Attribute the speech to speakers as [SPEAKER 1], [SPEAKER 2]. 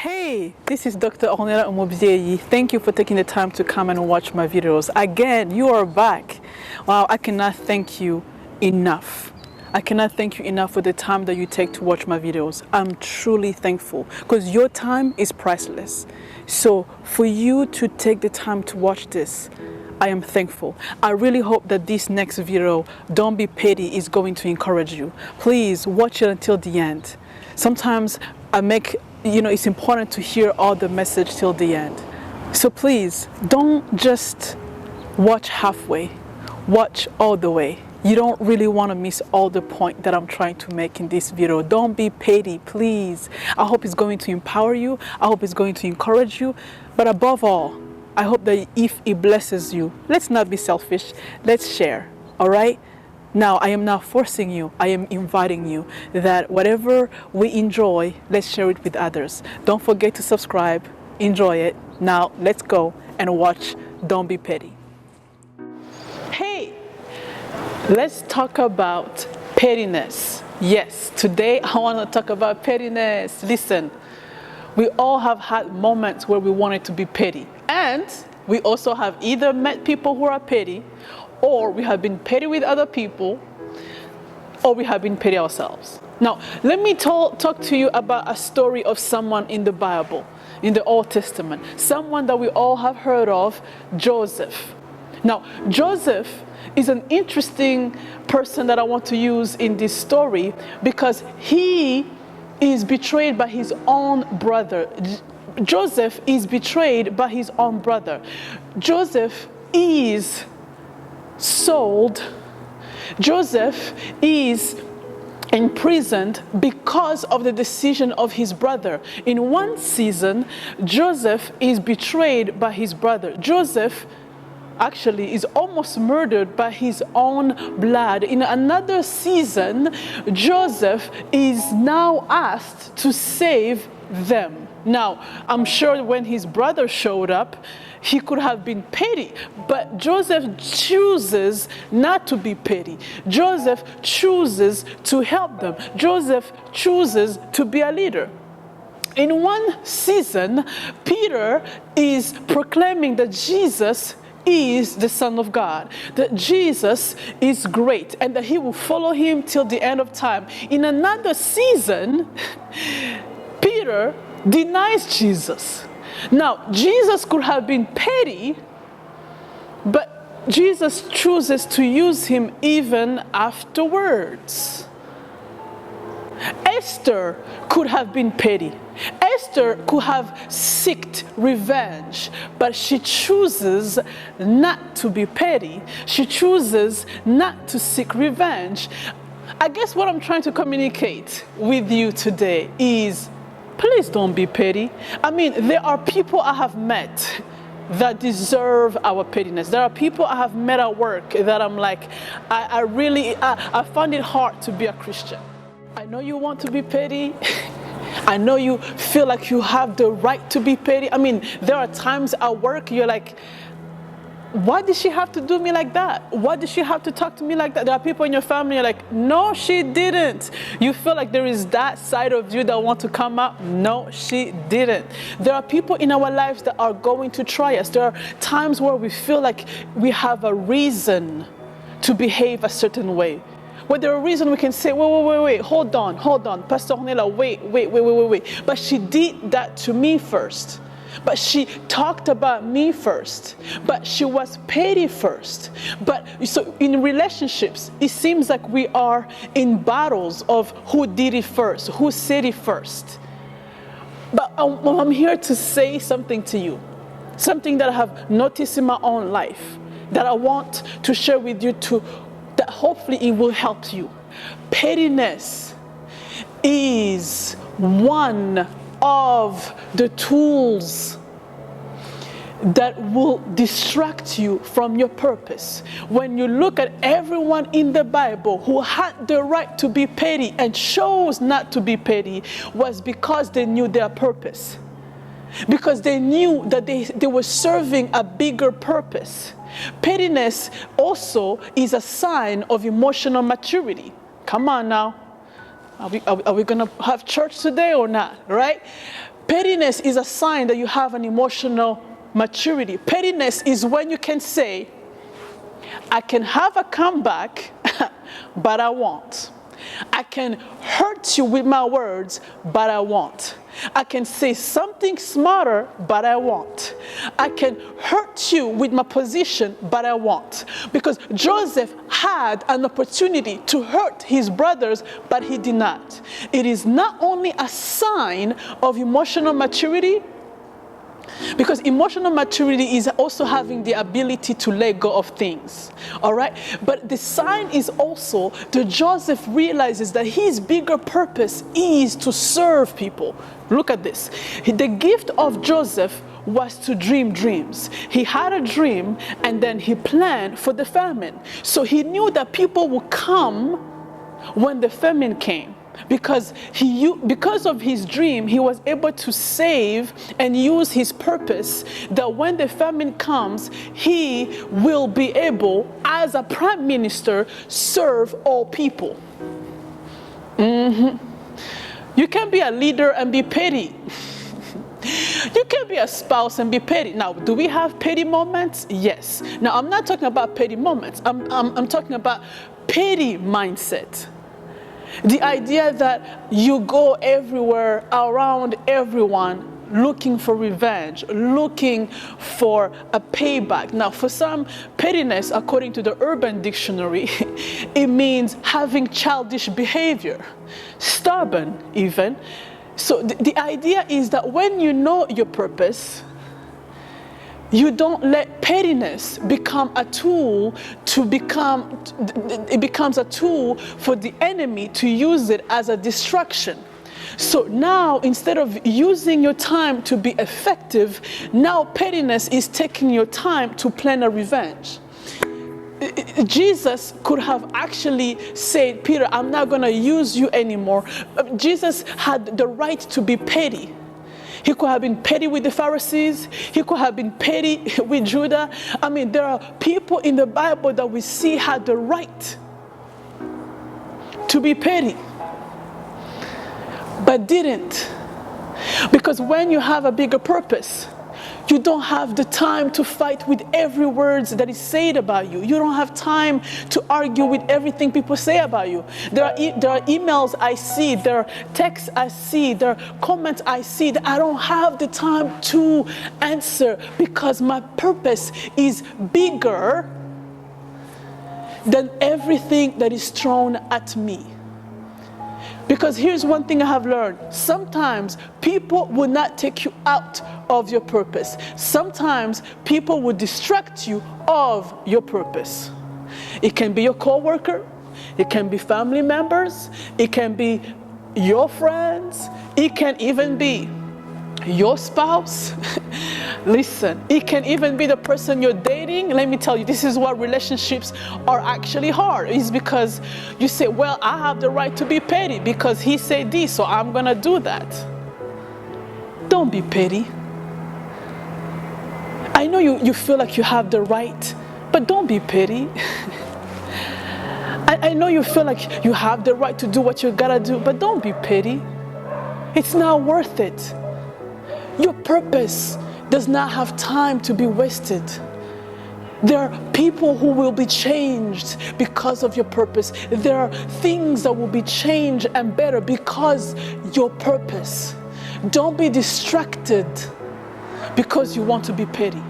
[SPEAKER 1] Hey, this is Dr.OrnellaUmubyeyi. Thank you for taking the time to come and watch my videos. Again, you are back. Wow, I cannot thank you enough. I cannot thank you enough for the time that you take to watch my videos. I'm truly thankful because your time is priceless. So for you to take the time to watch this, I am thankful. I really hope that this next video, Don't Be Petty, is going to encourage you. Please watch it until the end. Sometimes it's important to hear all the message till the end. So please, don't just watch halfway. Watch all the way. You don't really want to miss all the point that I'm trying to make in this video. Don't be petty, please. I hope it's going to empower you. I hope it's going to encourage you. But above all, I hope that if it blesses you, let's not be selfish. Let's share, all right? Now, I am not forcing you. I am inviting you that whatever we enjoy, let's share it with others. Don't forget to subscribe. Enjoy it. Now, let's go and watch Don't Be Petty. Hey, let's talk about pettiness. Yes, today I want to talk about pettiness. Listen, we all have had moments where we wanted to be petty. And we also have either met people who are petty, or we have been petty with other people, or we have been petty ourselves. Now, let me talk to you about a story of someone in the Bible, in the Old Testament. Someone that we all have heard of, Joseph. Now, Joseph is an interesting person that I want to use in this story because he is betrayed by his own brother. Joseph is betrayed by his own brother. Joseph is sold. Joseph is imprisoned because of the decision of his brother. In one season, Joseph is betrayed by his brother. Joseph actually is almost murdered by his own blood. In another season, Joseph is now asked to save them. Now, I'm sure when his brother showed up, he could have been petty, but Joseph chooses not to be petty. Joseph chooses to help them. Joseph chooses to be a leader. In one season, Peter is proclaiming that Jesus is the Son of God, that Jesus is great, and that he will follow him till the end of time. In another season, Peter denies Jesus. Now, Jesus could have been petty, but Jesus chooses to use him even afterwards. Esther could have been petty. Esther could have sought revenge, but she chooses not to be petty. She chooses not to seek revenge. I guess what I'm trying to communicate with you today is, please don't be petty. I mean, there are people I have met that deserve our pettiness. There are people I have met at work that I'm like, I find it hard to be a Christian. I know you want to be petty. I know you feel like you have the right to be petty. I mean, there are times at work you're like, why did she have to do me like that? Why did she have to talk to me like that? There are people in your family, you're like, no, she didn't. You feel like there is that side of you that want to come out. No, she didn't. There are people in our lives that are going to try us. There are times where we feel like we have a reason to behave a certain way. Where there are reasons we can say, wait, hold on, Pastor Ornella, wait. But she did that to me first. But she talked about me first. But she was petty first. But so in relationships, it seems like we are in battles of who did it first, who said it first. But I'm here to say something to you, something that I have noticed in my own life, that I want to share with you that hopefully it will help you. Pettiness is one of the tools that will distract you from your purpose. When you look at everyone in the Bible who had the right to be petty and chose not to be petty, was because they knew their purpose. Because they knew that they were serving a bigger purpose. Pettiness also is a sign of emotional maturity. Come on now. Are we going to have church today or not, right? Pettiness is a sign that you have an emotional maturity. Pettiness is when you can say, I can have a comeback, but I won't. I can hurt you with my words, but I won't. I can say something smarter, but I won't. I can hurt you with my position, but I won't. Because Joseph had an opportunity to hurt his brothers, but he did not. It is not only a sign of emotional maturity, because emotional maturity is also having the ability to let go of things, all right? But the sign is also that Joseph realizes that his bigger purpose is to serve people. Look at this. The gift of Joseph was to dream dreams. He had a dream and then he planned for the famine. So he knew that people would come when the famine came. Because of his dream, he was able to save and use his purpose that when the famine comes, he will be able, as a prime minister, serve all people. You can be a leader and be petty. You can be a spouse and be petty. Now, do we have petty moments? Yes. Now, I'm not talking about petty moments. I'm talking about petty mindset. The idea that you go everywhere, around everyone, looking for revenge, looking for a payback. Now, for some, pettiness, according to the Urban Dictionary, it means having childish behavior, stubborn even. So the idea is that when you know your purpose, you don't let pettiness become a tool it becomes a tool for the enemy to use it as a distraction. So now, instead of using your time to be effective, now pettiness is taking your time to plan a revenge. Jesus could have actually said, Peter, I'm not going to use you anymore. Jesus had the right to be petty. He could have been petty with the Pharisees. He could have been petty with Judah. I mean, there are people in the Bible that we see had the right to be petty, but didn't. Because when you have a bigger purpose, you don't have the time to fight with every word that is said about you. You don't have time to argue with everything people say about you. There are emails I see, there are texts I see, there are comments I see that I don't have the time to answer because my purpose is bigger than everything that is thrown at me. Because here's one thing I have learned. Sometimes people will not take you out of your purpose. Sometimes people will distract you of your purpose. It can be your coworker. It can be family members. It can be your friends. It can even be your spouse. Listen, it can even be the person you're dating. Let me tell you, this is why relationships are actually hard. It's because you say, well, I have the right to be petty because he said this, so I'm going to do that. Don't be petty. I know you feel like you have the right, but don't be petty. I know you feel like you have the right to do what you got to do, but don't be petty. It's not worth it. Your purpose does not have time to be wasted. There are people who will be changed because of your purpose. There are things that will be changed and better because your purpose. Don't be distracted because you want to be petty.